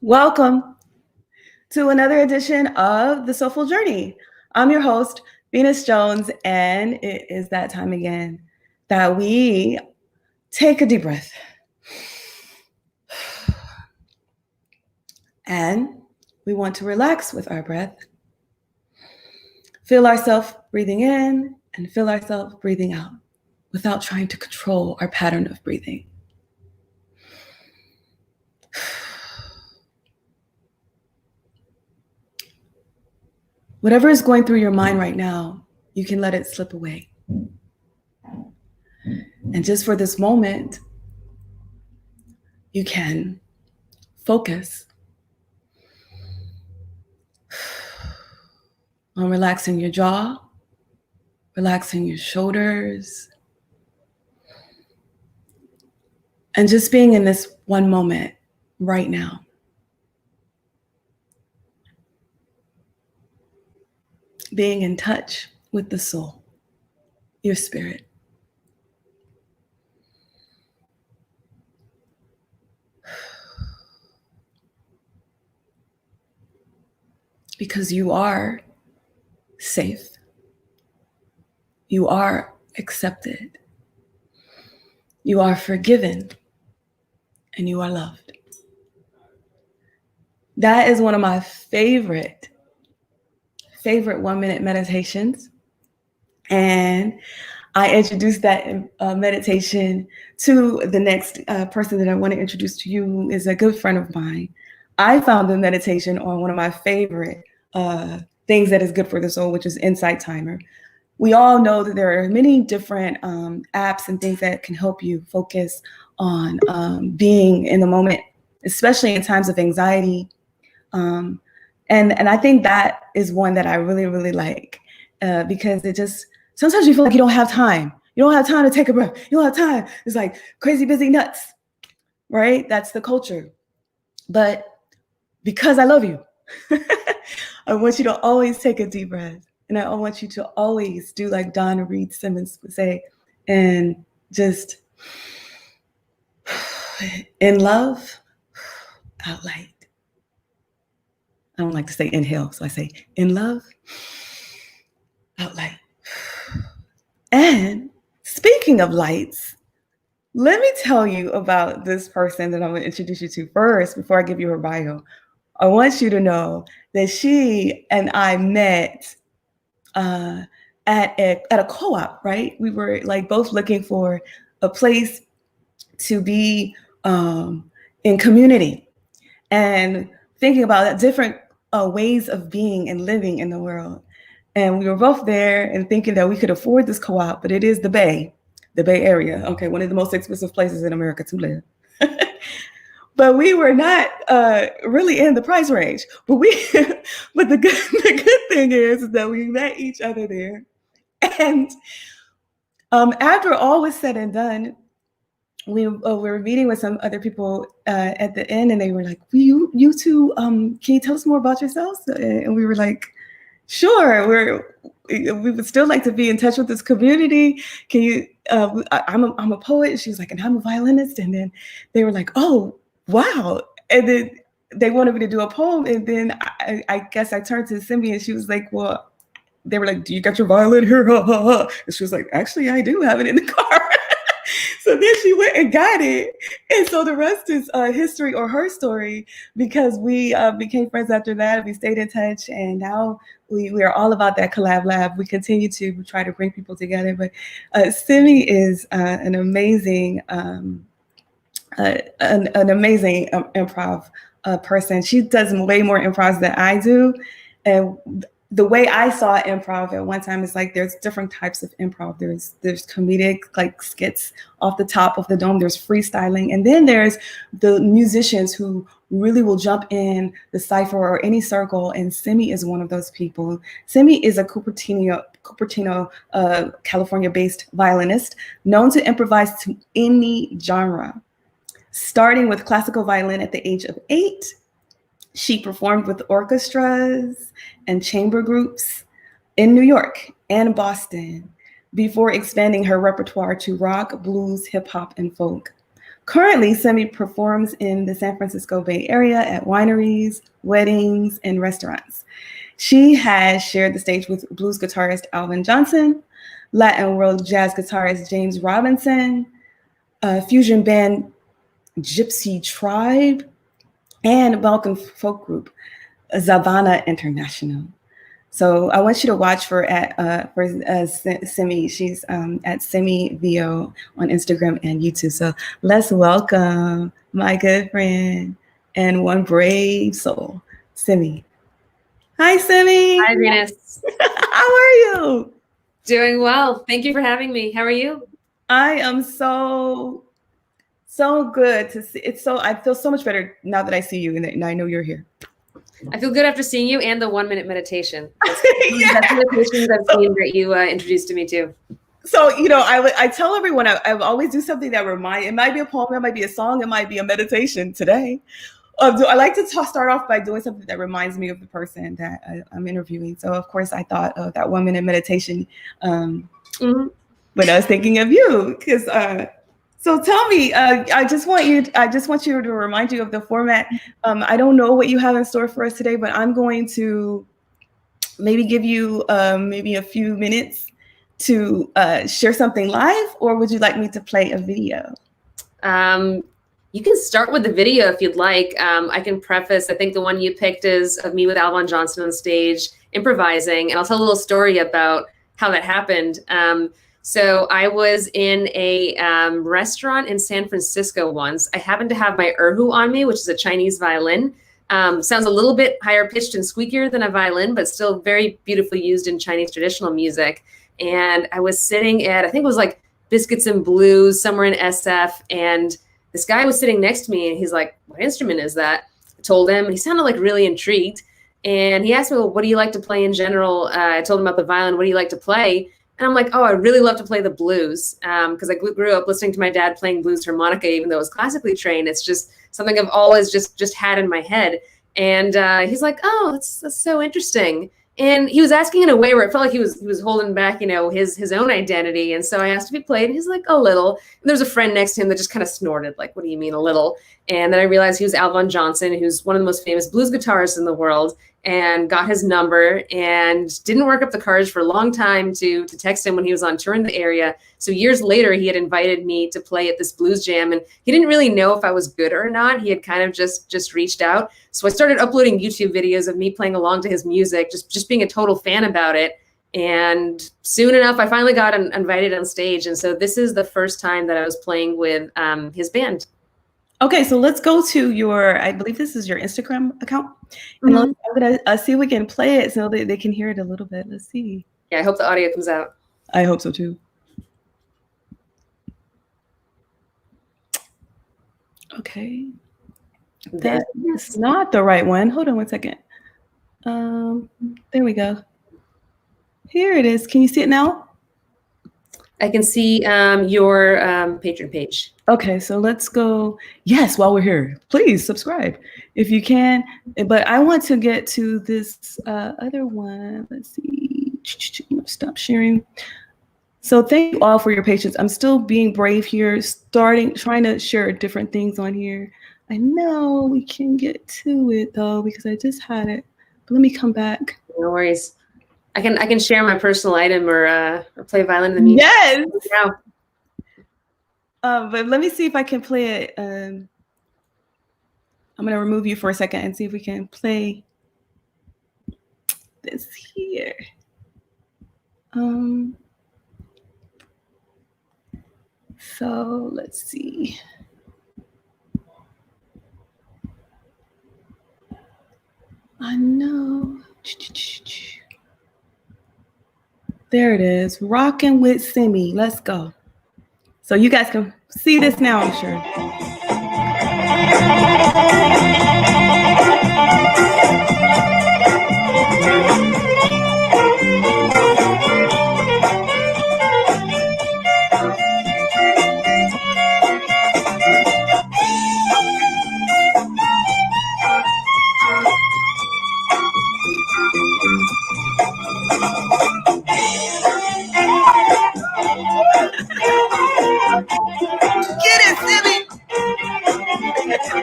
Welcome to another edition of the Soulful Journey. I'm your host, Venus Jones, and it is that time again that we take a deep breath and we want to relax with our breath. Feel ourselves breathing in and feel ourselves breathing out without trying to control our pattern of breathing. Whatever is going through your mind right now, you can let it slip away. And just for this moment, you can focus on relaxing your jaw, relaxing your shoulders, and just being in this one moment right now. Being in touch with the soul, your spirit. Because you are safe. You are accepted. You are forgiven. And you are loved. That is one of my favorite 1-minute meditations. And I introduced that meditation to the next person that I want to introduce to you, who is a good friend of mine. I found the meditation on one of my favorite things that is good for the soul, which is Insight Timer. We all know that there are many different apps and things that can help you focus on being in the moment, especially in times of anxiety. And I think that is one that I really, really like because it just, sometimes you feel like you don't have time. You don't have time to take a breath. You don't have time. It's like crazy busy nuts, right? That's the culture. But because I love you, I want you to always take a deep breath. And I want you to always do like Donna Reed Simmons would say, and just in love, out light. I don't like to say inhale, so I say in love, out light. And speaking of lights, let me tell you about this person that I'm going to introduce you to first before I give you her bio. I want you to know that she and I met at a co-op, right? We were like both looking for a place to be in community and thinking about different ways of being and living in the world. And we were both there and thinking that we could afford this co-op, but it is the Bay Area. Okay, one of the most expensive places in America to live. But we were not really in the price range. But the good thing is that we met each other there. And after all was said and done, we were meeting with some other people at the end, and they were like, you two, can you tell us more about yourselves? And we were like, sure, we would still like to be in touch with this community. Can you, I'm a poet. And she was like, and I'm a violinist. And then they were like, oh, wow. And then they wanted me to do a poem. And then I guess I turned to Simmy and she was like, well, they were like, do you got your violin here? And she was like, actually, I do have it in the car. So then she went and got it. And so the rest is history or her story, because we became friends after that. We stayed in touch, and now we are all about that collab lab. We continue to try to bring people together. But Simmy is an amazing improv person. She does way more improv than I do. And the way I saw improv at one time is like there's different types of improv. There's comedic like skits off the top of the dome. There's freestyling, and then there's the musicians who really will jump in the cipher or any circle. And Simmy is one of those people. Simmy is a Cupertino, California-based violinist known to improvise to any genre. Starting with classical violin at the age of 8. She performed with orchestras and chamber groups in New York and Boston before expanding her repertoire to rock, blues, hip hop, and folk. Currently, Simmy performs in the San Francisco Bay Area at wineries, weddings, and restaurants. She has shared the stage with blues guitarist Alvin Johnson, Latin world jazz guitarist James Robinson, fusion band Gypsy Tribe, and Balkan folk group Zavana International. So I want you to watch for Simmy. She's at Simmy VO on Instagram and YouTube. So let's welcome my good friend and one brave soul, Simmy. Hi, Simmy. Hi, Venus. How are you? Doing well. Thank you for having me. How are you? I am so good to see. I feel so much better now that I see you and I know you're here. I feel good after seeing you and the 1 minute meditation. That's the meditations I've seen that you introduced to me to. So, I tell everyone I always do something that it might be a poem, it might be a song, it might be a meditation today. I like to start off by doing something that reminds me of the person that I'm interviewing. So, of course, I thought of that 1 minute meditation when I was thinking of you. Because so tell me, I just want you to remind you of the format. I don't know what you have in store for us today, but I'm going to maybe give you maybe a few minutes to share something live, or would you like me to play a video? You can start with the video if you'd like. I can preface, I think the one you picked is of me with Alvin Johnson on stage, improvising, and I'll tell a little story about how that happened. So I was in a restaurant in San Francisco once. I happened to have my erhu on me, which is a Chinese violin. Sounds a little bit higher pitched and squeakier than a violin, but still very beautifully used in Chinese traditional music. And I was sitting at, I think it was like Biscuits and Blues, somewhere in SF. And this guy was sitting next to me and he's like, "What instrument is that?" I told him, and he sounded like really intrigued. And he asked me, "Well, what do you like to play in general?" I told him about the violin. "What do you like to play?" And I'm like, "Oh, I really love to play the blues," because I grew up listening to my dad playing blues harmonica, even though I was classically trained. It's just something I've always just had in my head. And he's like, "Oh, that's so interesting." And he was asking in a way where it felt like he was holding back, his own identity. And so I asked if he played, and he's like, "A little." And there's a friend next to him that just kind of snorted, like, "What do you mean a little?" And then I realized he was Alvin Johnson, who's one of the most famous blues guitarists in the world, and got his number and didn't work up the courage for a long time to text him when he was on tour in the area. So years later, he had invited me to play at this blues jam, and he didn't really know if I was good or not. He had kind of just reached out. So I started uploading YouTube videos of me playing along to his music, just being a total fan about it. And soon enough, I finally got invited on stage. And so this is the first time that I was playing with his band. Okay, so let's go to I believe this is your Instagram account. And I'm going to see if we can play it so they can hear it a little bit. Let's see. Yeah, I hope the audio comes out. I hope so too. Okay. That's not the right one. Hold on one second. There we go. Here it is. Can you see it now? I can see your patron page. Okay, so let's go. Yes, while we're here, please subscribe if you can. But I want to get to this other one. Let's see. Stop sharing. So thank you all for your patience. I'm still being brave here, trying to share different things on here. I know we can get to it though, because I just had it. But let me come back. No worries. I can share my personal item or play violin in the meantime. Yes. Yeah. But let me see if I can play it. I'm going to remove you for a second and see if we can play this here. So let's see. I know. There it is. Rocking with Simmy. Let's go. So you guys can see this now, I'm sure. Get it, Simmy! Hey!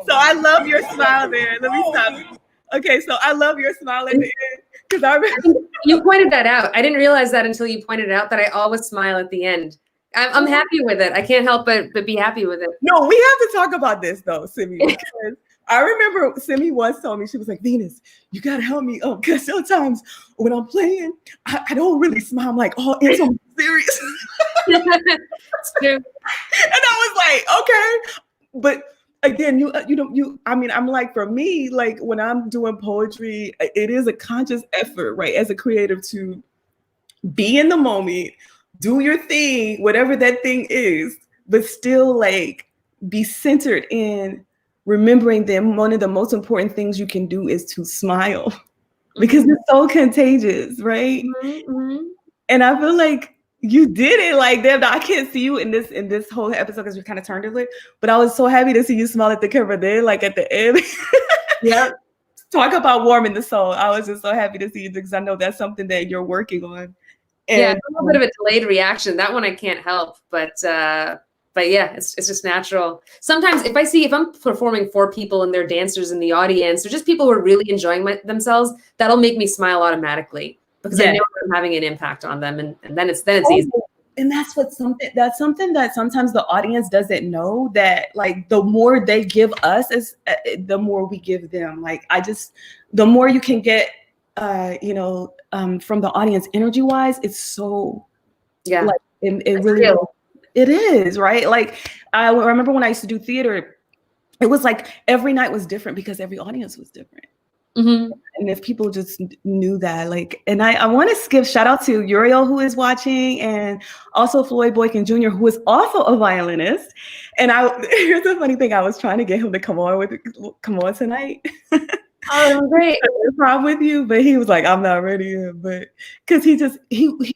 So I love your smile there. Let me stop. Okay, so I love your smile at the end because I remember You pointed that out. I didn't realize that until you pointed it out that I always smile at the end. I'm happy with it. I can't help but be happy with it. No, we have to talk about this though, Simmy, because I remember Simmy once told me, she was like, Venus, you gotta help me because sometimes when I'm playing, I don't really smile. I'm like, oh, it's so serious. It's true. And I was like, okay, but again, I mean, I'm like, for me, like when I'm doing poetry, it is a conscious effort, right, as a creative to be in the moment, do your thing, whatever that thing is, but still like be centered in remembering that one of the most important things you can do is to smile because it's so contagious, right? Mm-hmm. And I feel like you did it like that. I can't see you in this whole episode because you kind of turned it lit, but I was so happy to see you smile at the camera there, like at the end. Yeah. Talk about warming the soul. I was just so happy to see you because I know that's something that you're working on. And, yeah, a little bit of a delayed reaction. That one I can't help, but yeah, it's just natural. Sometimes if I'm performing for people and they're dancers in the audience, or just people who are really enjoying themselves, that'll make me smile automatically because I know I'm having an impact on them, and then it's easy. And that's something that sometimes the audience doesn't know, that like the more they give us, the more we give them. Like the more you can get, from the audience energy wise, it's so like it really real. It is, right? Like I remember when I used to do theater, it was like every night was different because every audience was different. Mm-hmm. And if people just knew that, like, and I want to give shout out to Uriel, who is watching, and also Floyd Boykin Jr., who is also a violinist. And here's the funny thing: I was trying to get him to come on tonight. Oh, great! Improv with you, but he was like, "I'm not ready yet." But because he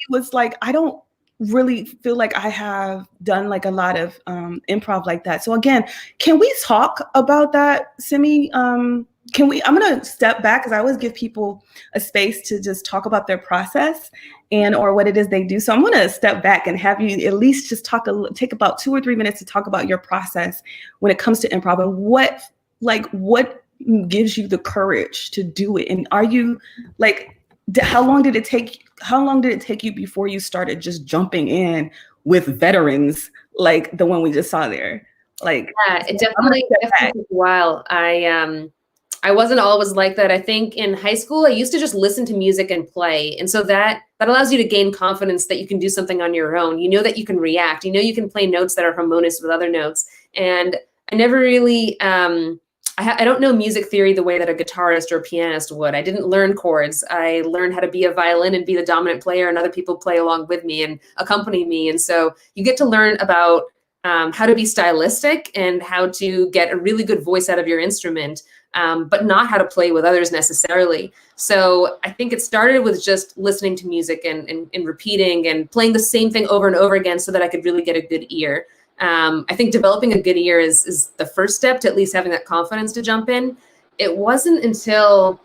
was like, I don't really feel like I have done like a lot of improv like that. So again, can we talk about that, Simmy? I'm going to step back because I always give people a space to just talk about their process or what it is they do. So I'm going to step back and have you at least just take about 2 or 3 minutes to talk about your process when it comes to improv and what gives you the courage to do it. And are you like, how long did it take you before you started just jumping in with veterans like the one we just saw there? Like, yeah, it definitely took a while. I wasn't always like that. I think in high school, I used to just listen to music and play. And so that allows you to gain confidence that you can do something on your own. You know that you can react. You know you can play notes that are harmonious with other notes. And I never really, I don't know music theory the way that a guitarist or a pianist would. I didn't learn chords. I learned how to be a violin and be the dominant player, and other people play along with me and accompany me. And so you get to learn about how to be stylistic and how to get a really good voice out of your instrument, but not how to play with others necessarily. So I think it started with just listening to music and repeating and playing the same thing over and over again so that I could really get a good ear. I think developing a good ear is the first step to at least having that confidence to jump in. It wasn't until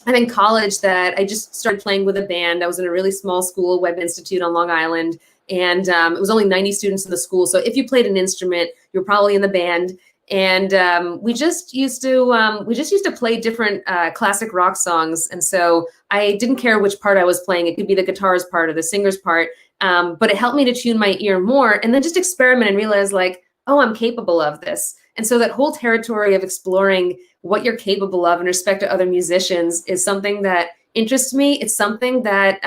I think college that I just started playing with a band. I was in a really small school, Webb Institute on Long Island. And it was only 90 students in the school. So if you played an instrument, you were probably in the band. And we just used to play different classic rock songs. And so I didn't care which part I was playing. It could be the guitar's part or the singer's part. But it helped me to tune my ear more and then just experiment and realize like, oh, I'm capable of this. And so that whole territory of exploring what you're capable of in respect to other musicians is something that interests me. It's something that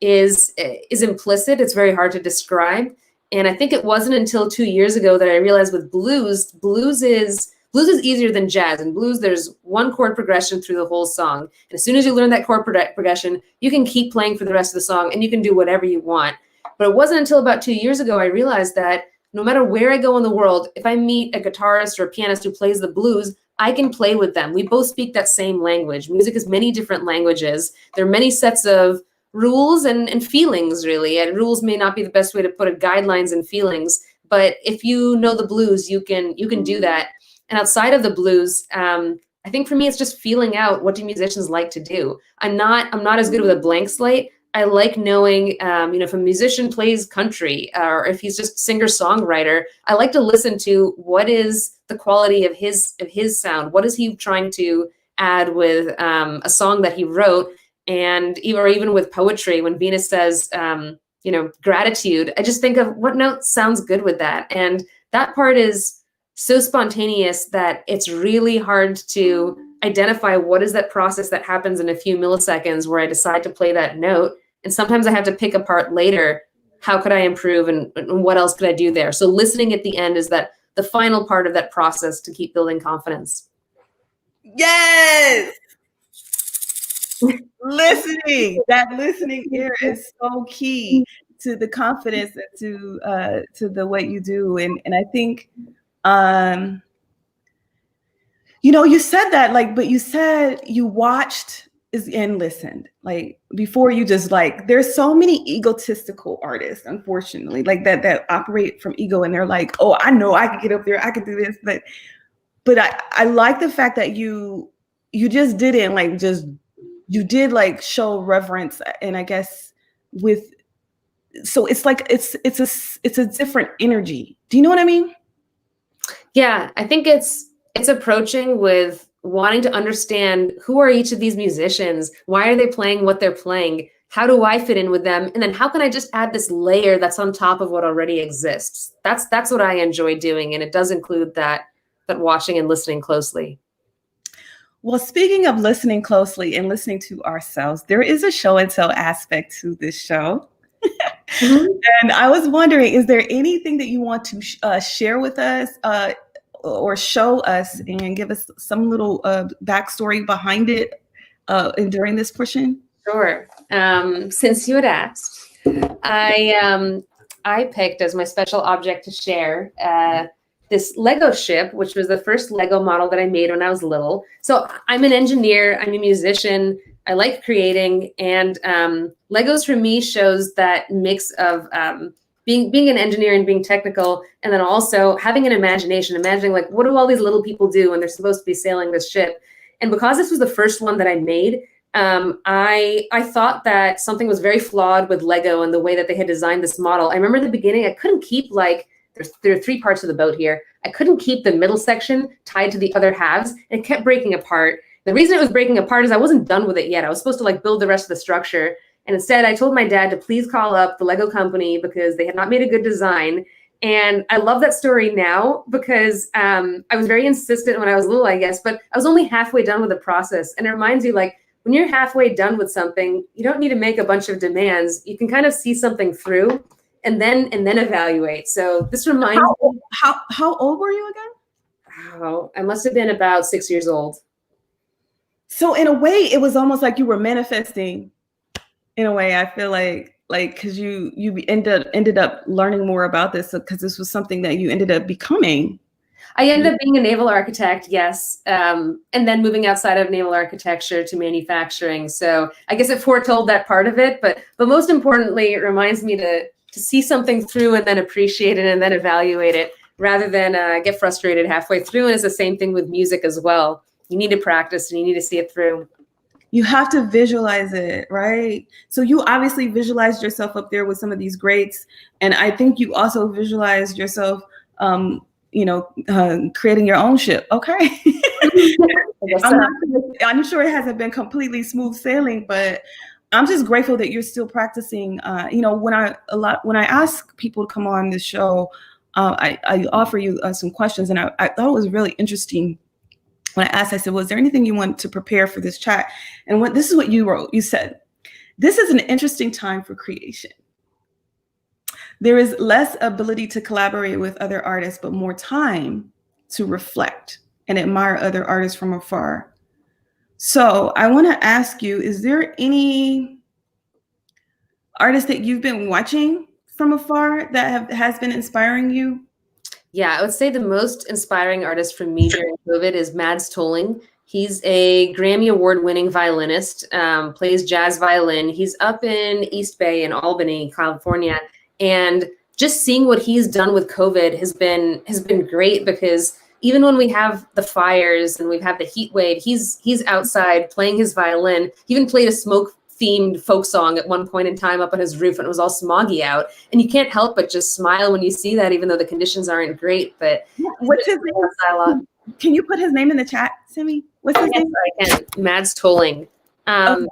is implicit. It's very hard to describe. And I think it wasn't until 2 years ago that I realized with blues is easier than jazz. In blues, there's one chord progression through the whole song. And as soon as you learn that chord progression, you can keep playing for the rest of the song and you can do whatever you want. But it wasn't until about 2 years ago I realized that no matter where I go in the world, if I meet a guitarist or a pianist who plays the blues, I can play with them. We both speak that same language. Music is many different languages. There are many sets of rules and feelings, really. And rules may not be the best way to put it, guidelines and feelings, but if you know the blues, you can do that. And outside of the blues, I think for me, it's just feeling out, what do musicians like to do. I'm not as good with a blank slate. I like knowing, if a musician plays country, or if he's just singer-songwriter, I like to listen to what is the quality of his sound. What is he trying to add with a song that he wrote? And even with poetry, when Venus says, gratitude, I just think of what note sounds good with that. And that part is so spontaneous that it's really hard to identify what is that process that happens in a few milliseconds where I decide to play that note. And sometimes I have to pick apart later, how could I improve and what else could I do there? So listening at the end is that the final part of that process to keep building confidence. Yes. That listening ear is so key to the confidence and to the what you do. And I think, you said that, like, but you said you watched and listened, like, before you just, like, there's so many egotistical artists, unfortunately, like that operate from ego, and they're like, oh, I know I can get up there, I can do this, but I like the fact that you just didn't, like, you did, like, show reverence, and I guess so it's like it's a different energy. Do you know what I mean? Yeah, I think it's approaching with wanting to understand, who are each of these musicians? Why are they playing what they're playing? How do I fit in with them? And then how can I just add this layer that's on top of what already exists? That's what I enjoy doing, and it does include that watching and listening closely. Well, speaking of listening closely and listening to ourselves, there is a show and tell aspect to this show. Mm-hmm. And I was wondering, is there anything that you want to share with us or show us and give us some little backstory behind it during this portion? Sure. Since you had asked, I picked as my special object to share this Lego ship, which was the first Lego model that I made when I was little. So I'm an engineer, I'm a musician, I like creating, and Legos for me shows that mix of being an engineer and being technical, and then also having an imagination, imagining, like, what do all these little people do when they're supposed to be sailing this ship? And because this was the first one that I made, I thought that something was very flawed with Lego and the way that they had designed this model. I remember in the beginning, I couldn't keep, like, there are three parts of the boat here. I couldn't keep the middle section tied to the other halves, and it kept breaking apart. The reason it was breaking apart is I wasn't done with it yet. I was supposed to, like, build the rest of the structure. And instead, I told my dad to please call up the Lego company because they had not made a good design. And I love that story now because I was very insistent when I was little, I guess, but I was only halfway done with the process. And it reminds you, like, when you're halfway done with something, you don't need to make a bunch of demands. You can kind of see something through and then evaluate. So this reminds me. How old were you again? Oh, I must have been about 6 years old. So in a way, it was almost like you were manifesting. In a way, I feel like because you ended up learning more about this because this was something that you ended up becoming. I ended up being a naval architect, yes, and then moving outside of naval architecture to manufacturing. So I guess it foretold that part of it, but most importantly, it reminds me to see something through and then appreciate it and then evaluate it, rather than get frustrated halfway through. And it's the same thing with music as well. You need to practice and you need to see it through. You have to visualize it, right? So you obviously visualized yourself up there with some of these greats. And I think you also visualized yourself, creating your own ship. Okay. I'm sure it hasn't been completely smooth sailing, but I'm just grateful that you're still practicing. When I ask people to come on this show, I offer you some questions, and I thought it was really interesting. When I asked, I said, was there anything you want to prepare for this chat? And this is what you wrote. You said, this is an interesting time for creation. There is less ability to collaborate with other artists, but more time to reflect and admire other artists from afar. So I want to ask you, is there any artist that you've been watching from afar that has been inspiring you? Yeah, I would say the most inspiring artist for me during COVID is Mads Tolling. He's a Grammy Award-winning violinist, plays jazz violin. He's up in East Bay in Albany, California, and just seeing what he's done with COVID has been great, because even when we have the fires and we've had the heat wave, he's outside playing his violin. He even played a smoke-themed folk song at one point in time up on his roof, and it was all smoggy out. And you can't help but just smile when you see that, even though the conditions aren't great. But what's his name? Can you put his name in the chat, Simmy? What's his name? I can. Mads Tolling. And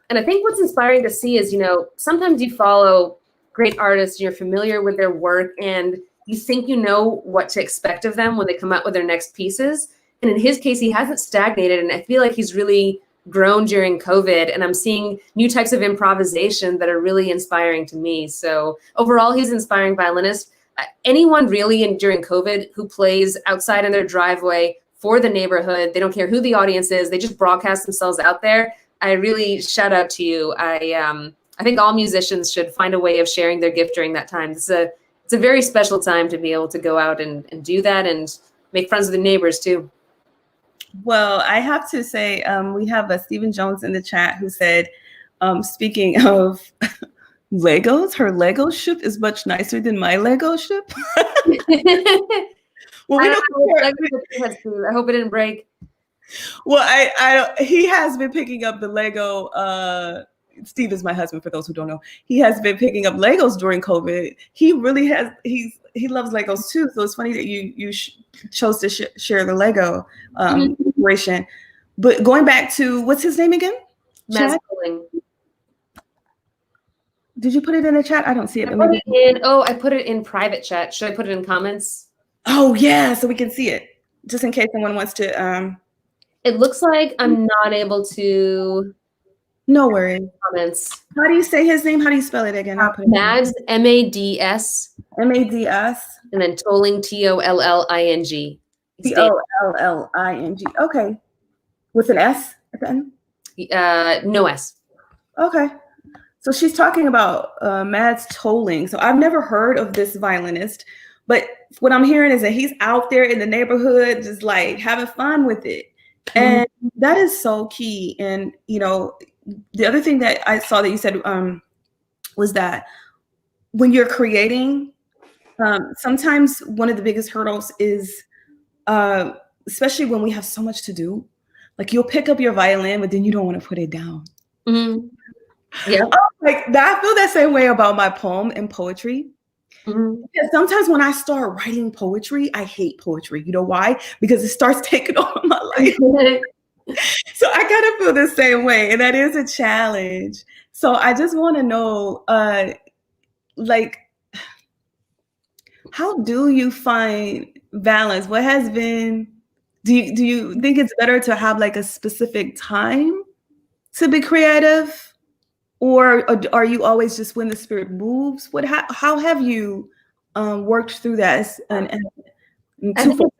I think what's inspiring to see is, sometimes you follow great artists, you're familiar with their work, and you think you know what to expect of them when they come out with their next pieces. And in his case, he hasn't stagnated, and I feel like he's really grown during COVID, and I'm seeing new types of improvisation that are really inspiring to me. So overall, he's an inspiring violinist. Anyone really during COVID who plays outside in their driveway for the neighborhood, they don't care who the audience is, they just broadcast themselves out there. I really shout out to you. I think all musicians should find a way of sharing their gift during that time. It's a very special time to be able to go out and do that and make friends with the neighbors too. Well, I have to say, we have a Stephen Jones in the chat who said, speaking of Legos, her Lego ship is much nicer than my Lego ship. Well, I hope it didn't break. Well, he has been picking up the Lego. Steve is my husband, for those who don't know. He has been picking up Legos during COVID. He really has. He loves Legos too. So it's funny that you chose to share the Lego inspiration. But going back to, what's his name again? Mads Tolling. Did you put it in the chat? I don't see it. I put it in private chat. Should I put it in comments? Oh yeah, so we can see it, just in case someone wants to. It looks like I'm not able to. No worries. Comments. How do you say his name? How do you spell it again? Mads, M-A-D-S. M-A-D-S. And then Tolling, T-O-L-L-I-N-G. T-O-L-L-I-N-G. Okay. With an S at the end? No S. Okay. So she's talking about Mads Tolling. So I've never heard of this violinist, but what I'm hearing is that he's out there in the neighborhood just like having fun with it. And that is so key. And, the other thing that I saw that you said was that when you're creating, sometimes one of the biggest hurdles is, especially when we have so much to do, like you'll pick up your violin, but then you don't want to put it down. Mm-hmm. Yeah. Like that, I feel that same way about my poem and poetry. Mm-hmm. Because sometimes when I start writing poetry, I hate poetry. You know why? Because it starts taking over my life. So I kind of feel the same way, and that is a challenge. So I just want to know, how do you find balance? What has been? Do you think it's better to have like a specific time to be creative, or are you always just when the spirit moves? How have you worked through that? And twofold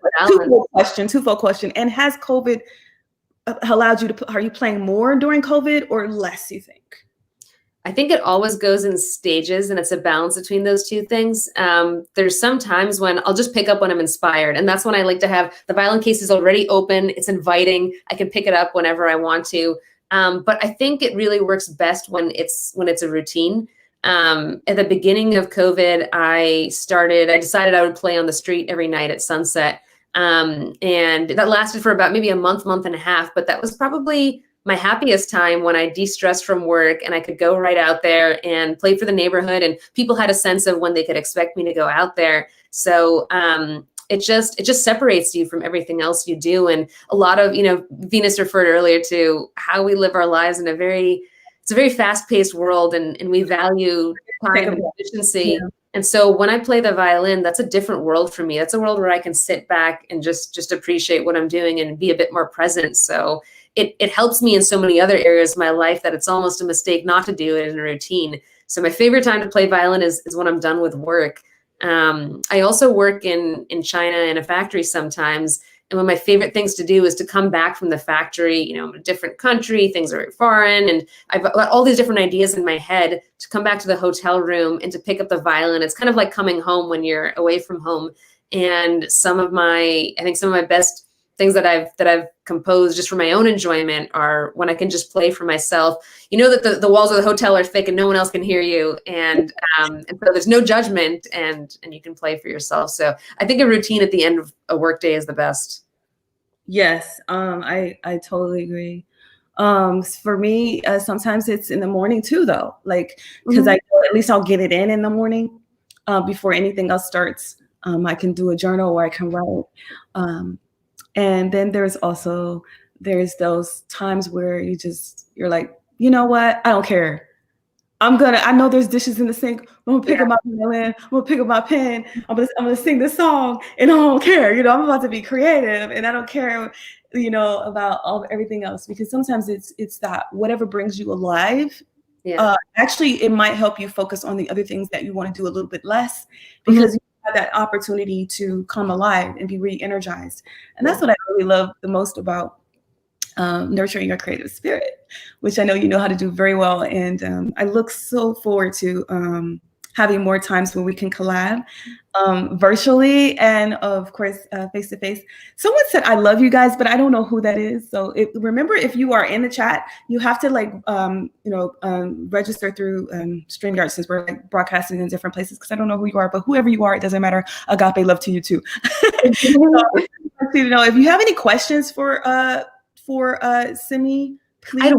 question. And has COVID allowed you to are you playing more during COVID or less, you think? I think it always goes in stages, and it's a balance between those two things. There's some times when I'll just pick up when I'm inspired, and that's when I like to have the violin case is already open. It's inviting. I can pick it up whenever I want to. But I think it really works best when it's a routine. At the beginning of COVID, I decided I would play on the street every night at sunset. And that lasted for about maybe a month and a half, but that was probably my happiest time when I de-stressed from work and I could go right out there and play for the neighborhood, and people had a sense of when they could expect me to go out there. So, it just separates you from everything else you do. And a lot of, Venus referred earlier to how we live our lives in it's a very fast-paced world, and we value time and efficiency. Yeah. And so when I play the violin, that's a different world for me. That's a world where I can sit back and just appreciate what I'm doing and be a bit more present. So it helps me in so many other areas of my life that it's almost a mistake not to do it in a routine. So my favorite time to play violin is when I'm done with work. I also work in China in a factory sometimes. And one of my favorite things to do is to come back from the factory, a different country, things are very foreign. And I've got all these different ideas in my head to come back to the hotel room and to pick up the violin. It's kind of like coming home when you're away from home. And some of my best things that I've composed just for my own enjoyment are when I can just play for myself. You know that the walls of the hotel are thick and no one else can hear you, and so there's no judgment, and you can play for yourself. So I think a routine at the end of a workday is the best. Yes, I totally agree. For me, sometimes it's in the morning too, though, like, because I know at least I'll get it in the morning before anything else starts. I can do a journal or I can write. And then there's those times where you're like, you know what? I don't care. I know there's dishes in the sink. I'm gonna pick up my violin. I'm gonna pick up my pen. I'm gonna sing this song, and I don't care. I'm about to be creative, and I don't care, about everything else, because sometimes it's that whatever brings you alive. Yeah. Actually, it might help you focus on the other things that you want to do a little bit less, because you have that opportunity to come alive and be re-energized. And that's what I really love the most about nurturing your creative spirit, which I know you know how to do very well. And I look so forward to having more times where we can collab virtually and, of course, face to face. Someone said, "I love you guys," but I don't know who that is. So remember, if you are in the chat, you have to register through StreamYard, since we're broadcasting in different places, because I don't know who you are, but whoever you are, it doesn't matter. Agape love to you too. So, if you have any questions for Simmy, please.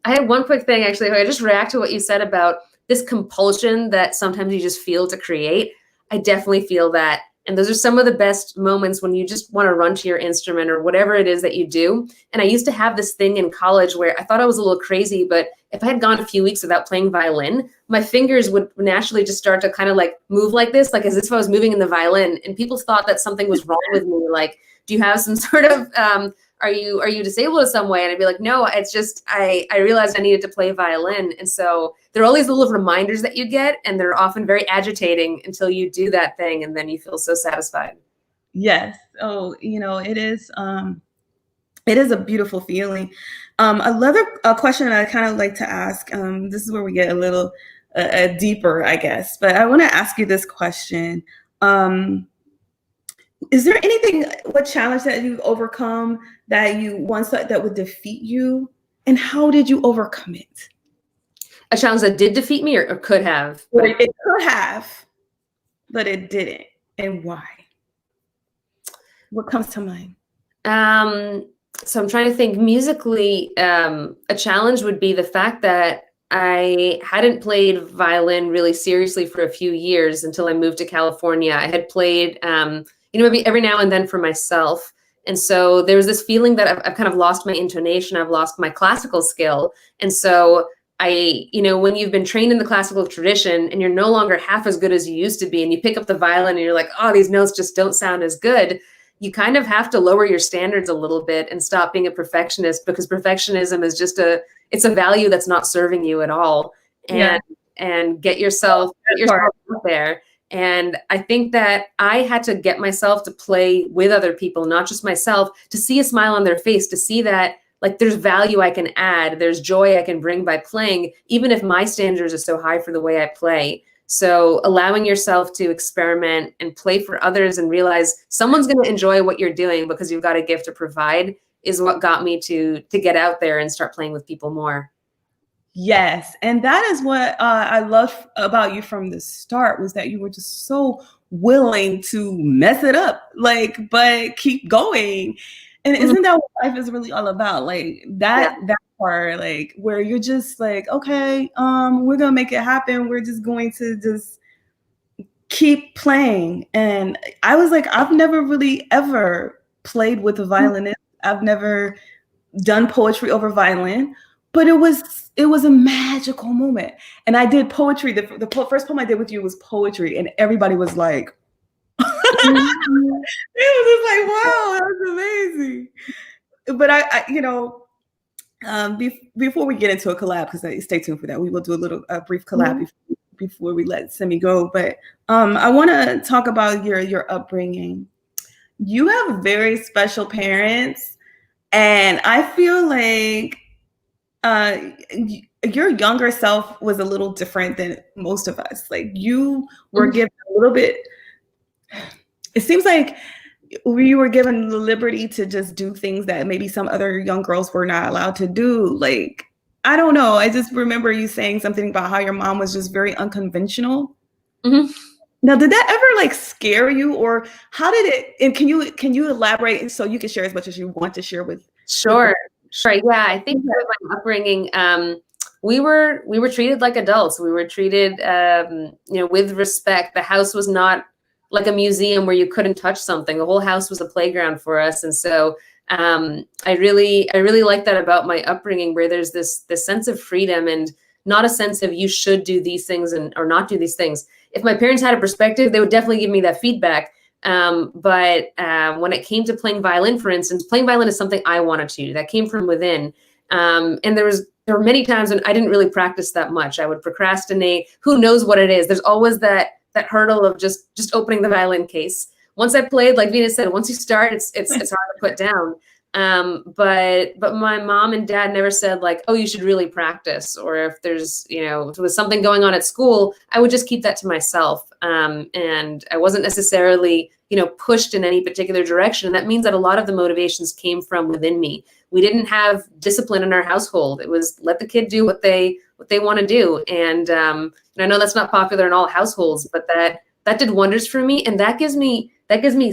I had one quick thing, actually. I just react to what you said about this compulsion that sometimes you just feel to create. I definitely feel that. And those are some of the best moments when you just want to run to your instrument or whatever it is that you do. And I used to have this thing in college where I thought I was a little crazy, but if I had gone a few weeks without playing violin, my fingers would naturally just start to kind of like move like this, like as if I was moving in the violin. And people thought that something was wrong with me. Like, do you have some sort of are you disabled in some way? And I'd be like, no, it's just, I realized I needed to play violin. And so there are all these little reminders that you get, and they're often very agitating until you do that thing, and then you feel so satisfied. Yes. Oh, it is a beautiful feeling. Another question I kind of like to ask, this is where we get a little deeper, I guess, but I want to ask you this question. Is there what challenge that you've overcome that you once thought that would defeat you, and how did you overcome it? A challenge that did defeat me, or could have? It could have, but it didn't. And why? What comes to mind? So I'm trying to think musically. A challenge would be the fact that I hadn't played violin really seriously for a few years until I moved to California. I had played, maybe every now and then for myself. And so there was this feeling that I've kind of lost my intonation. I've lost my classical skill. And so when you've been trained in the classical tradition and you're no longer half as good as you used to be, and you pick up the violin and you're like, oh, these notes just don't sound as good, you kind of have to lower your standards a little bit and stop being a perfectionist, because perfectionism is just it's a value that's not serving you at all. And get yourself out there. And I think that I had to get myself to play with other people, not just myself, to see a smile on their face, to see that like there's value I can add, there's joy I can bring by playing, even if my standards are so high for the way I play. So allowing yourself to experiment and play for others and realize someone's going to enjoy what you're doing because you've got a gift to provide is what got me to get out there and start playing with people more. Yes. And that is what I loved about you from the start, was that you were just so willing to mess it up, but keep going. And isn't that what life is really all about? Like that part, like where you're just like, okay, we're gonna make it happen. We're just going to just keep playing. And I was like, I've never really ever played with a violinist. I've never done poetry over violin, but it was a magical moment. And I did poetry. The first poem I did with you was poetry, and everybody was like, it was just like, wow, that was amazing. But before we get into a collab, because stay tuned for that, we will do a brief collab before we let Simmy go. But I want to talk about your upbringing. You have very special parents, and I feel like your younger self was a little different than most of us. Like you were given a little bit. It seems like we were given the liberty to just do things that maybe some other young girls were not allowed to do. Like, I don't know. I just remember you saying something about how your mom was just very unconventional. Mm-hmm. Now, did that ever like scare you, or how did it? And can you elaborate so you can share as much as you want to share with? Sure. Sure. Yeah, I think with my upbringing, we were treated like adults. We were treated, with respect. The house was not like a museum where you couldn't touch something. The whole house was a playground for us, and so I really like that about my upbringing, where there's this sense of freedom and not a sense of you should do these things or not do these things. If my parents had a perspective, they would definitely give me that feedback. But when it came to playing violin, for instance, playing violin is something I wanted to do. That came from within. And there were many times when I didn't really practice that much. I would procrastinate. Who knows what it is? There's always that hurdle of just opening the violin case. Once I played, like Venus said, once you start, it's hard to put down. But my mom and dad never said like, oh, you should really practice. Or if there's, if there was something going on at school, I would just keep that to myself. And I wasn't necessarily, pushed in any particular direction. And that means that a lot of the motivations came from within me. We didn't have discipline in our household. It was let the kid do what they want to do. And I know that's not popular in all households, but that did wonders for me. And that gives me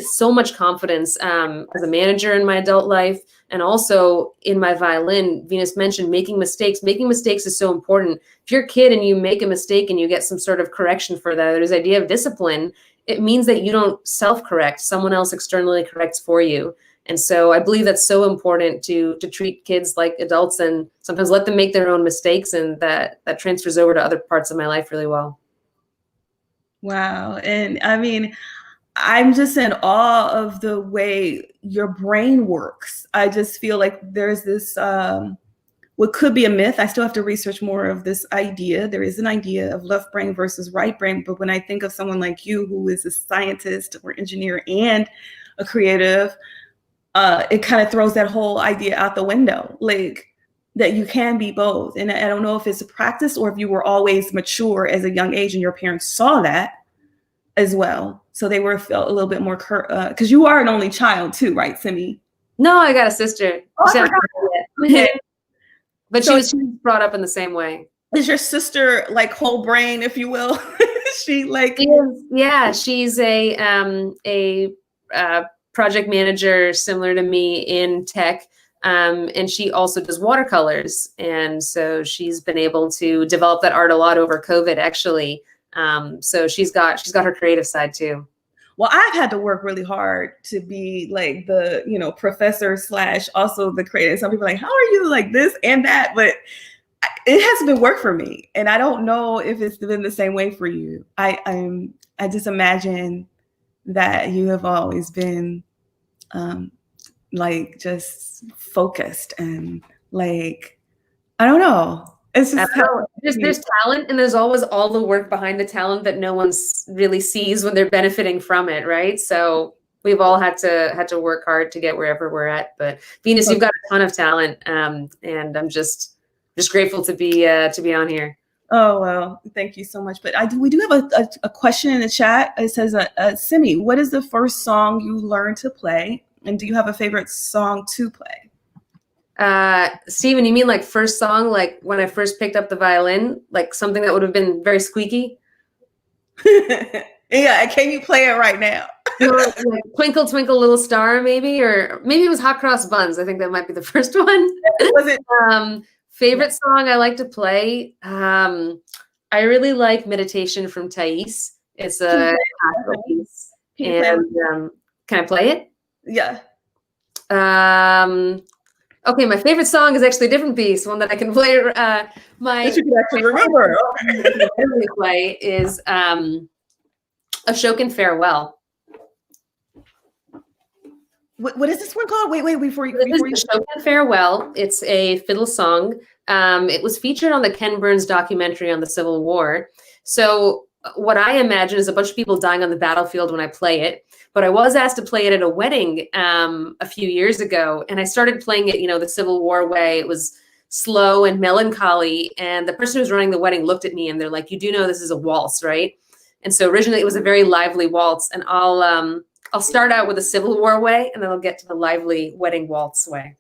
so much confidence as a manager in my adult life, and also in my violin. Venus mentioned making mistakes. Making mistakes is so important. If you're a kid and you make a mistake and you get some sort of correction for that, there's the idea of discipline. It means that you don't self-correct. Someone else externally corrects for you. And so I believe that's so important to treat kids like adults and sometimes let them make their own mistakes, and that transfers over to other parts of my life really well. Wow. And I mean, I'm just in awe of the way your brain works. I just feel like there's this, what could be a myth. I still have to research more of this idea. There is an idea of left brain versus right brain. But when I think of someone like you, who is a scientist or engineer and a creative, it kind of throws that whole idea out the window, like that you can be both. And I don't know if it's a practice or if you were always mature as a young age and your parents saw that as well. So they felt a little bit more, because you are an only child too, right, Simmy? No, I got a sister. Oh, but she was brought up in the same way. Is your sister like whole brain, if you will? She like she's a project manager similar to me in tech, and she also does watercolors, and so she's been able to develop that art a lot over COVID, actually. So she's got her creative side too. Well, I've had to work really hard to be like the, professor / also the creator. Some people are like, how are you like this and that? But it has been work for me. And I don't know if it's been the same way for you. I just imagine that you have always been like just focused and like, I don't know. It's just there's talent, and there's always all the work behind the talent that no one really sees when they're benefiting from it, right? So we've all had to work hard to get wherever we're at. But Venus, you've got a ton of talent, and I'm just grateful to be on here. Oh, well, thank you so much. But we do have a question in the chat. It says, Simmy, what is the first song you learned to play, and do you have a favorite song to play? Steven, you mean like first song, like when I first picked up the violin, like something that would have been very squeaky? Yeah, can you play it right now? Like Twinkle Twinkle Little Star, maybe, or maybe it was Hot Cross Buns. I think that might be the first one. Was it? Favorite song I like to play? I really like Meditation from Thais. It's a classical piece. And can I play it? Yeah. Okay, my favorite song is actually a different piece, one that I can play. That you can actually remember. Okay. Play is Ashokan Farewell. What is this one called? Wait, before you. Ashokan Farewell. It's a fiddle song. It was featured on the Ken Burns documentary on the Civil War. So what I imagine is a bunch of people dying on the battlefield when I play it. But I was asked to play it at a wedding a few years ago, and I started playing it, the Civil War way. It was slow and melancholy, and the person who was running the wedding looked at me, and they're like, "You do know this is a waltz, right?" And so originally it was a very lively waltz, and I'll I'll start out with a Civil War way, and then I'll get to the lively wedding waltz way.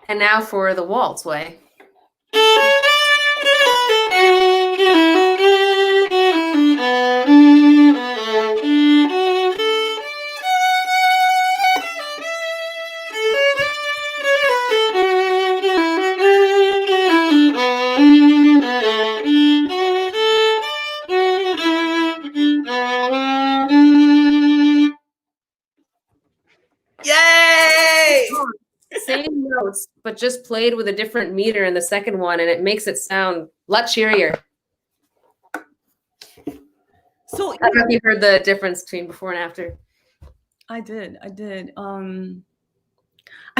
And now for the waltz way. Yay! Same notes, but just played with a different meter in the second one, and it makes it sound a lot cheerier. So I don't know if you heard the difference between before and after. I did. I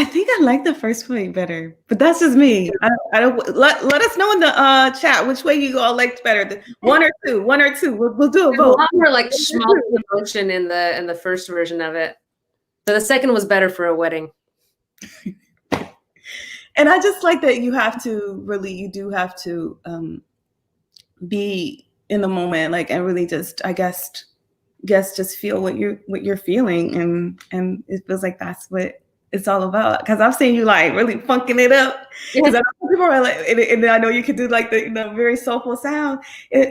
think I like the first way better, but that's just me. I don't let us know in the chat which way you all liked better. One or two. We'll do a There's a vote. lot more like schmaltz emotion in the first version of it. So the second was better for a wedding. And I just like that you do have to be in the moment, like, and really just, I guess just feel what you're feeling, and it feels like that's what it's all about. Because I've seen you like really funking it up. Because people are like, and I know you could do like the very soulful sound.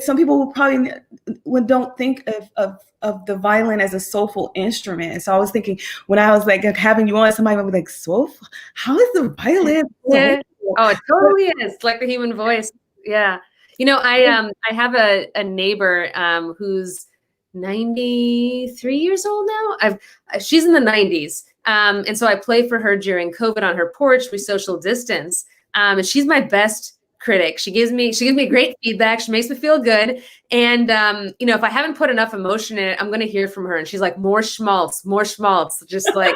Some people will probably don't think of the violin as a soulful instrument. So I was thinking when I was like having you on, somebody would be like, soulful? How is the violin soulful? Yeah. Oh, it totally is. It's like the human voice. Yeah. You know, I have a neighbor who's 93 years old now. She's in the 90s. And so I play for her during COVID on her porch. We social distance. And she's my best critic. She gives me great feedback. She makes me feel good. And, you know, if I haven't put enough emotion in it, I'm going to hear from her. And she's like, more schmaltz. Just like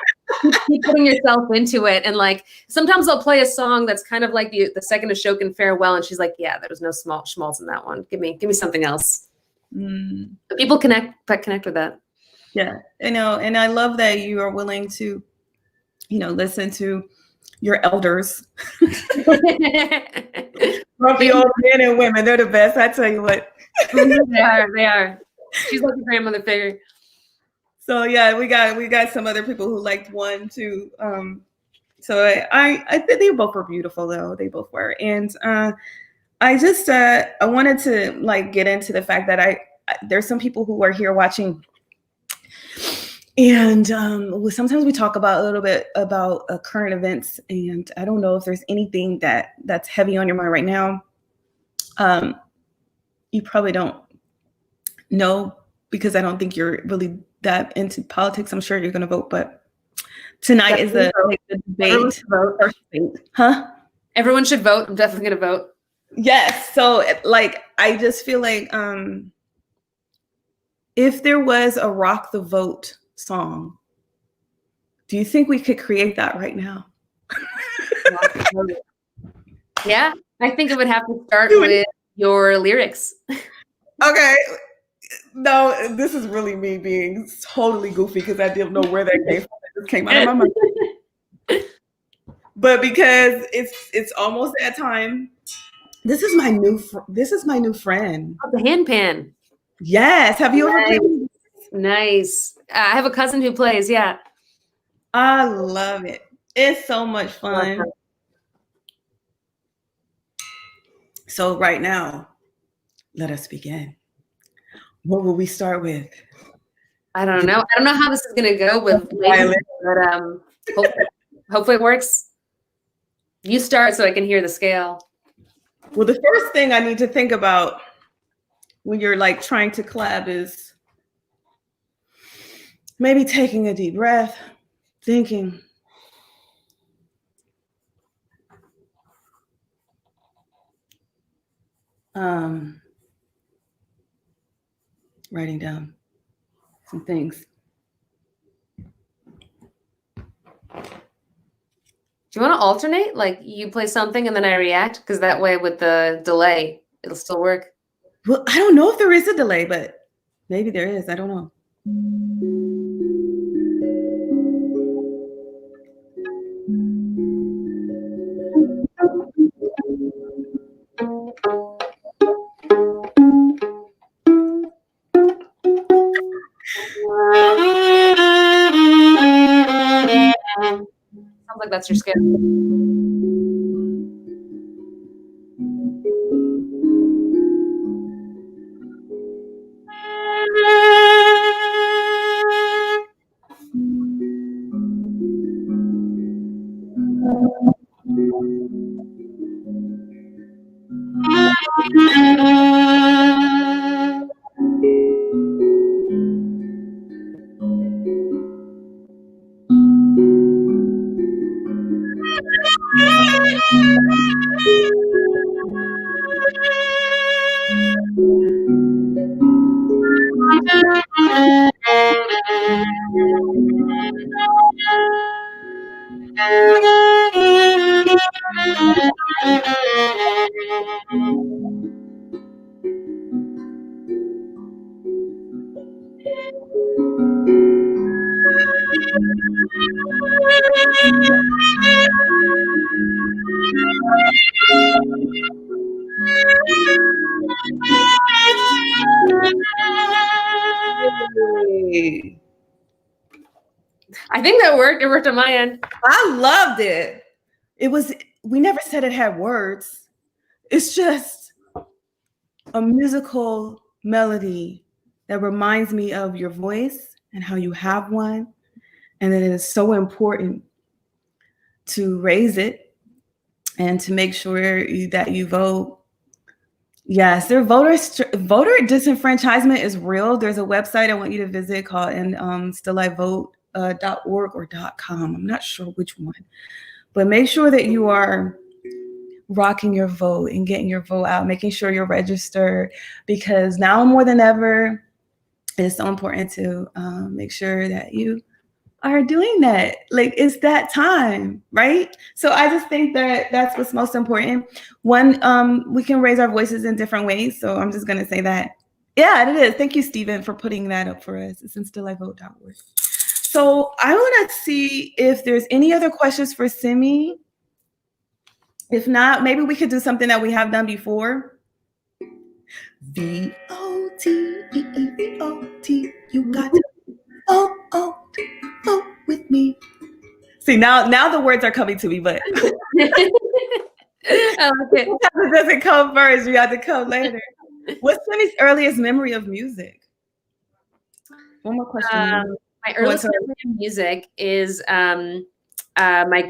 keep putting yourself into it. And like, sometimes I'll play a song that's kind of like the second Ashokan farewell. And she's like, yeah, there was no schmaltz in that one. Give me something else. But people connect with that. Yeah, I know. And I love that you are willing to, listen to your elders. Grumpy old men and women, they're the best. I tell you what. They are. She's like a grandmother figure. So yeah, we got some other people who liked one too. So I think they both were beautiful though. They both were. And I just I wanted to like get into the fact that there's some people who are here watching. And sometimes we talk about a little bit about current events, and I don't know if there's anything that's heavy on your mind right now. You probably don't know because I don't think you're really that into politics. I'm sure you're going to vote, but tonight is the debate. Huh? Everyone should vote. I'm definitely going to vote. Yes. So like, I just feel like if there was a rock the vote song, do you think we could create that right now? Yeah, I think it would have to start with your lyrics. Okay. No, this is really me being totally goofy because I didn't know where that came from. It just came out of my mouth. But because it's almost that time. This is my new friend. Oh, the handpan. Yes. Have you ever played? Nice. I have a cousin who plays. Yeah. I love it. It's so much fun. So right now, let us begin. What will we start with? I don't know. I don't know how this is going to go with ladies, but hopefully it works. You start so I can hear the scale. Well, the first thing I need to think about when you're like trying to collab is maybe taking a deep breath, thinking, writing down some things. Do you want to alternate? Like you play something and then I react? Because that way with the delay, it'll still work. Well, I don't know if there is a delay, but maybe there is. I don't know. Sounds like that's your scale. I think that worked. It worked on my end. I loved it. We never said it had words. It's just a musical melody that reminds me of your voice and how you have one. And that it is so important to raise it and to make sure that you vote. Yes, voter disenfranchisement is real. There's a website I want you to visit called stillivote.org or .com. I'm not sure which one, but make sure that you are rocking your vote and getting your vote out, making sure you're registered, because now more than ever, it's so important to make sure that you are doing that. Like, it's that time, right? So I just think that that's what's most important. One, we can raise our voices in different ways. So I'm just going to say that. Yeah, it is. Thank you, Stephen, for putting that up for us. It's in stillivote.org. So I want to see if there's any other questions for Simmy. If not, maybe we could do something that we have done before. V-O-T-E-E-V-O-T. You got to vote with me. See, now the words are coming to me, but I like it. It doesn't come first. You have to come later. What's Simmy's earliest memory of music? One more question. My earliest memory of music is my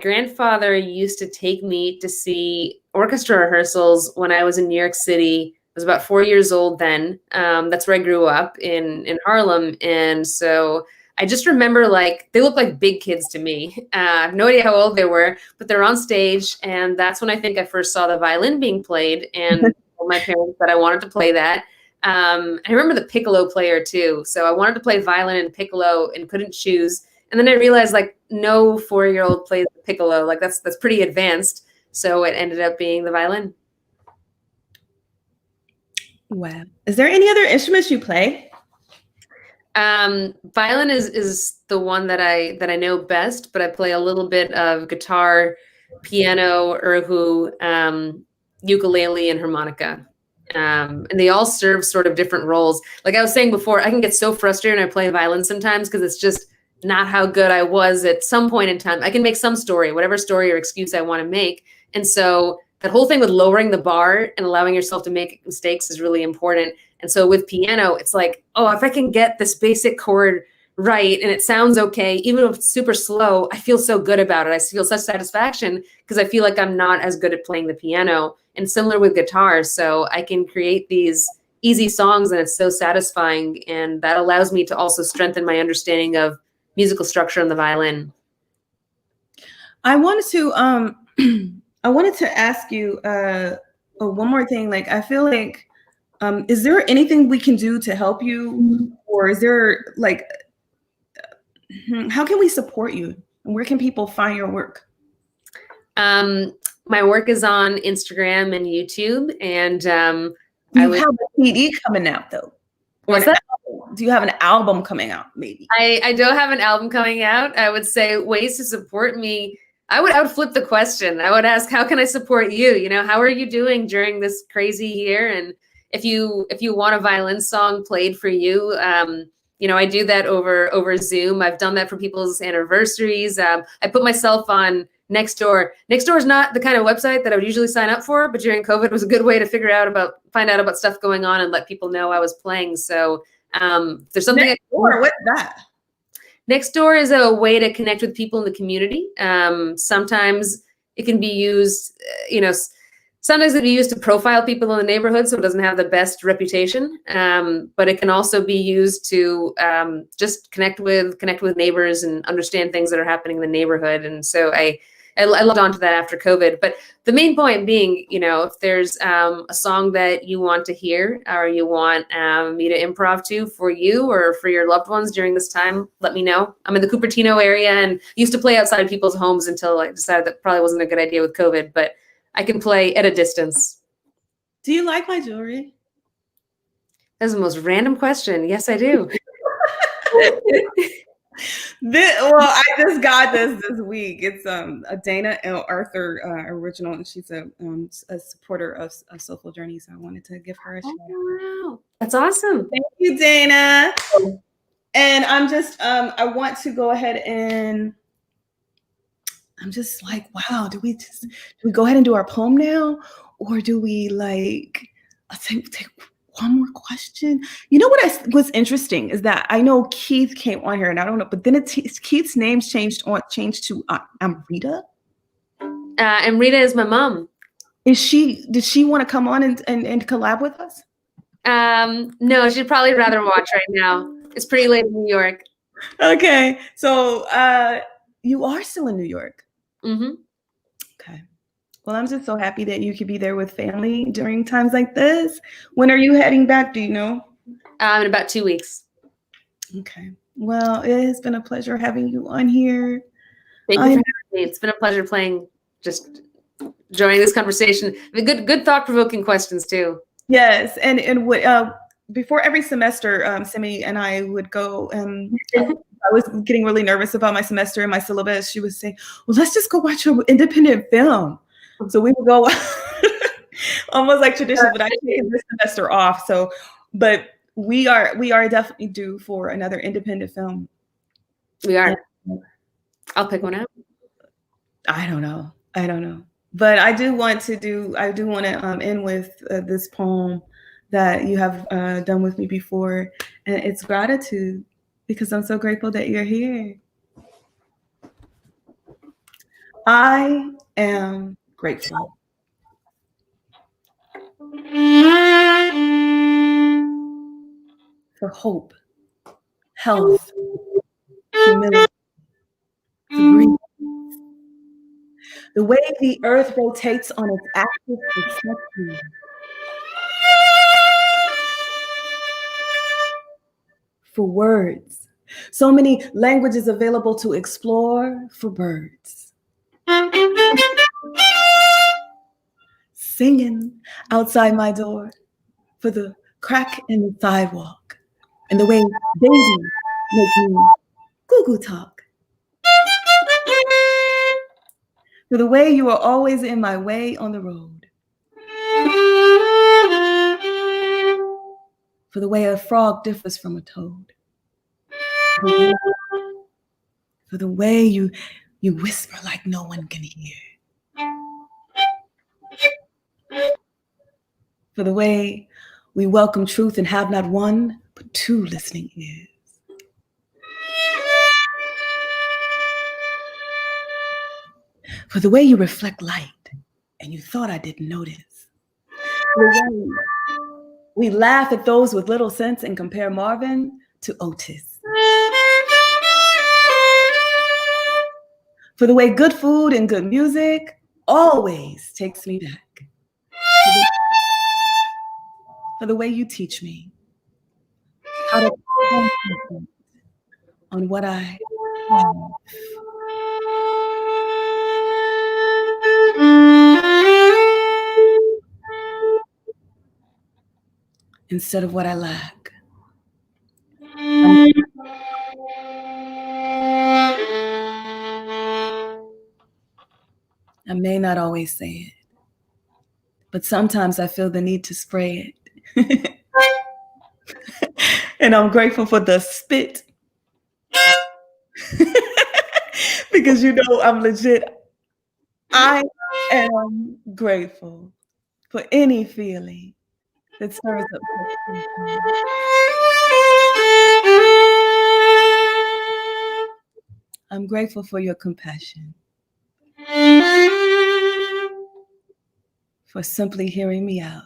grandfather used to take me to see orchestra rehearsals when I was in New York City. I was about 4 years old then. That's where I grew up in Harlem. And so I just remember, like, they looked like big kids to me. I have no idea how old they were, but they're on stage. And that's when I think I first saw the violin being played. And told my parents that I wanted to play that. I remember the piccolo player too. So I wanted to play violin and piccolo and couldn't choose. And then I realized, like, no 4-year-old plays the piccolo. Like, that's pretty advanced. So it ended up being the violin. Wow. Is there any other instruments you play? Violin is the one that I know best, but I play a little bit of guitar, piano, erhu, ukulele, and harmonica. And they all serve sort of different roles. Like I was saying before, I can get so frustrated when I play violin sometimes because not how good I was at some point in time. I can make some story, whatever story or excuse I want to make. And so that whole thing with lowering the bar and allowing yourself to make mistakes is really important. And so with piano, it's like, oh, if I can get this basic chord right and it sounds okay, even if it's super slow, I feel so good about it. I feel such satisfaction because I feel like I'm not as good at playing the piano. And similar with guitar. So I can create these easy songs and it's so satisfying. And that allows me to also strengthen my understanding of musical structure on the violin. I wanted to I wanted to ask you one more thing. Like, I feel like is there anything we can do to help you, or is there like how can we support you? And where can people find your work? My work is on Instagram and YouTube, and you have a CD coming out though. What's that? Do you have an album coming out? Maybe. I don't have an album coming out. I would say ways to support me. I would flip the question. I would ask, how can I support you? You know, how are you doing during this crazy year? And if you want a violin song played for you, you know, I do that over Zoom. I've done that for people's anniversaries. I put myself on Nextdoor. Nextdoor is not the kind of website that I would usually sign up for, but during COVID it was a good way to find out about stuff going on and let people know I was playing. So there's something. Nextdoor, what's that? Nextdoor is a way to connect with people in the community. Sometimes it can be used, you know, sometimes it can be used to profile people in the neighborhood so it doesn't have the best reputation. But it can also be used to just connect with neighbors and understand things that are happening in the neighborhood. And so I logged on to that after COVID. But the main point being, you know, if there's a song that you want to hear or you want me to improv to for you or for your loved ones during this time, let me know. I'm in the Cupertino area and used to play outside people's homes until I decided that probably wasn't a good idea with COVID, but I can play at a distance. Do you like my jewelry? That's the most random question. Yes, I do. Well, I just got this week. It's a Dana L. Arthur original, and she's a supporter of Soulful Journey. So I wanted to give her a shout out. Wow, that's awesome! Thank you, Dana. And I'm just I want to go ahead and I'm just like, wow. Do we go ahead and do our poem now, or do we like take one more question? You know what's interesting is that I know Keith came on here, and I don't know, but then Keith's name changed to Amrita. Amrita is my mom. Did she want to come on and collab with us? No, she'd probably rather watch right now. It's pretty late in New York. Okay, so you are still in New York. Mm-hmm. Okay. Well, I'm just so happy that you could be there with family during times like this. When are you heading back? Do you know? In about 2 weeks. Okay. Well, it has been a pleasure having you on here. Thank you for having me. It's been a pleasure just joining this conversation. Good thought-provoking questions too. Yes, and before every semester, Simmy and I would go. I was getting really nervous about my semester and my syllabus. She would say, "Well, let's just go watch an independent film." So we would go almost like tradition, but I taken this semester off. So, but we are definitely due for another independent film. We are. I'll pick one out. I don't know, but I do want to end with this poem that you have done with me before, and it's gratitude, because I'm so grateful that you're here. I am grateful for hope, health, humility, the way the earth rotates on its axis perspective, for words, so many languages available to explore, for birds, singing outside my door, for the crack in the sidewalk, and the way babies make me goo-goo talk, for the way you are always in my way on the road, for the way a frog differs from a toad, for the way you whisper like no one can hear, for the way we welcome truth and have not one but two listening ears. For the way you reflect light and you thought I didn't notice. For the way we laugh at those with little sense and compare Marvin to Otis. For the way good food and good music always takes me back. For the way you teach me how to concentrate on what I have instead of what I lack. I may not always say it, but sometimes I feel the need to spray it. And I'm grateful for the spit. Because you know I'm legit. I am grateful for any feeling that stirs up. I'm grateful for your compassion, for simply hearing me out.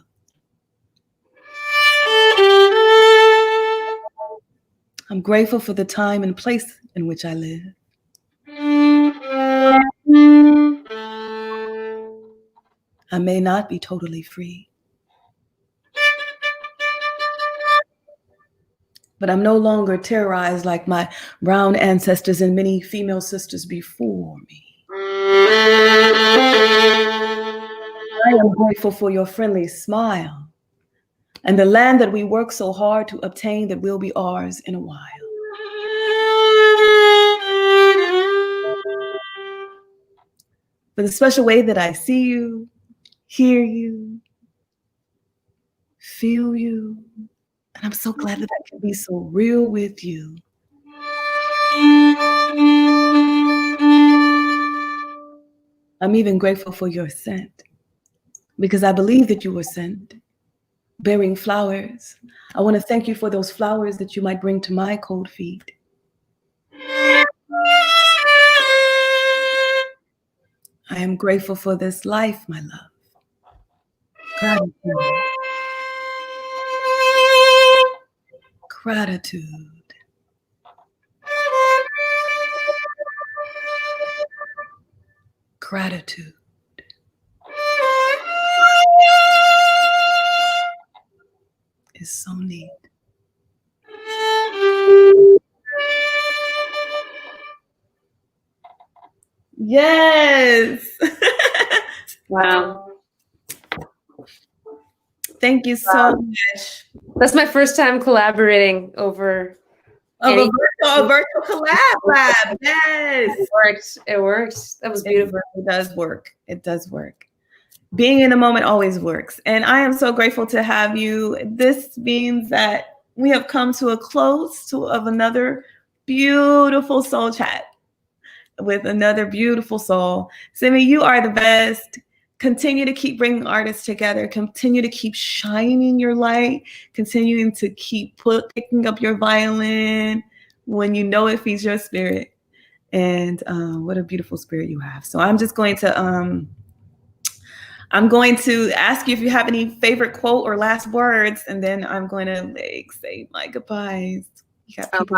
I'm grateful for the time and place in which I live. I may not be totally free, but I'm no longer terrorized like my brown ancestors and many female sisters before me. I am grateful for your friendly smile and the land that we work so hard to obtain that will be ours in a while. For the special way that I see you, hear you, feel you, and I'm so glad that I can be so real with you. I'm even grateful for your scent, because I believe that you were sent, bearing flowers. I want to thank you for those flowers that you might bring to my cold feet. I am grateful for this life, my love. Gratitude. Gratitude. Gratitude. Is so neat. Yes. Wow. Thank you so much. That's my first time collaborating over a virtual collab. Yes. It worked. It worked. That was beautiful. It does work. It does work. Being in the moment always works. And I am so grateful to have you. This means that we have come to a close of another beautiful soul chat with another beautiful soul. Simmy, you are the best. Continue to keep bringing artists together. Continue to keep shining your light. Continuing to keep picking up your violin when you know it feeds your spirit. And what a beautiful spirit you have. So I'm just going to ask you if you have any favorite quote or last words, and then I'm going to say my goodbyes. You got people.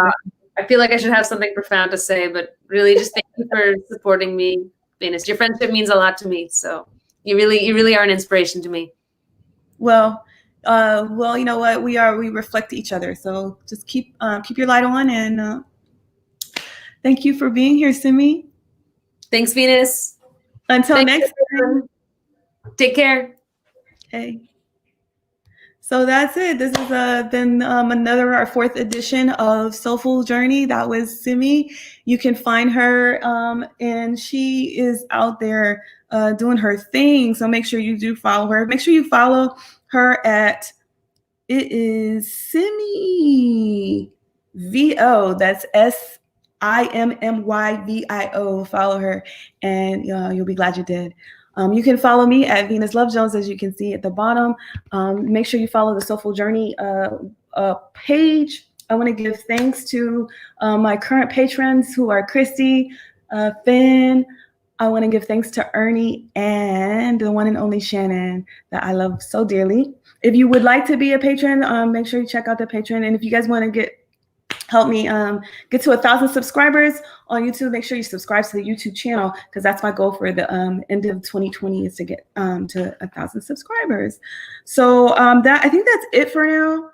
I feel like I should have something profound to say, but really just thank you for supporting me, Venus. Your friendship means a lot to me. So you really are an inspiration to me. Well, you know what? We reflect each other. So just keep your light on, and thank you for being here, Simmy. Thanks, Venus. Until next time. Take care. Okay. So that's it. This is then our fourth edition of Soulful Journey. That was Simmy. You can find her, and she is out there doing her thing. So make sure you do follow her. Make sure you follow her at, it is Simmy VO. That's IMMYVIO. Follow her, and you'll be glad you did. You can follow me at Venus Love Jones, as you can see at the bottom. Make sure you follow the Soulful Journey page. I want to give thanks to my current patrons, who are Christy, Finn. I want to give thanks to Ernie and the one and only Shannon, that I love so dearly. If you would like to be a patron, make sure you check out the Patreon. And if you guys want to help me get to 1,000 subscribers on YouTube, make sure you subscribe to the YouTube channel, because that's my goal for the end of 2020, is to get to 1,000 subscribers. So I think that's it for now.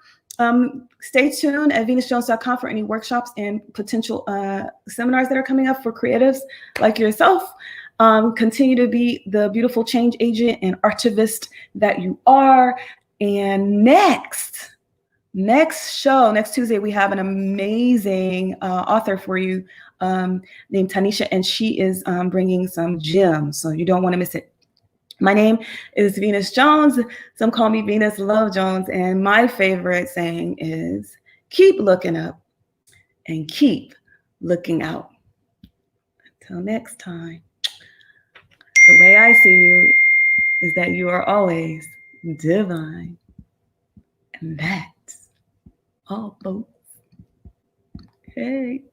Stay tuned at venusjones.com for any workshops and potential seminars that are coming up for creatives like yourself. Continue to be the beautiful change agent and archivist that you are. And next Tuesday, we have an amazing author for you named Tanisha, and she is bringing some gems, so you don't want to miss it. My name is Venus Jones. Some call me Venus Love Jones, and my favorite saying is, keep looking up and keep looking out. Until next time, the way I see you is that you are always divine, and that's all, folks. Hey.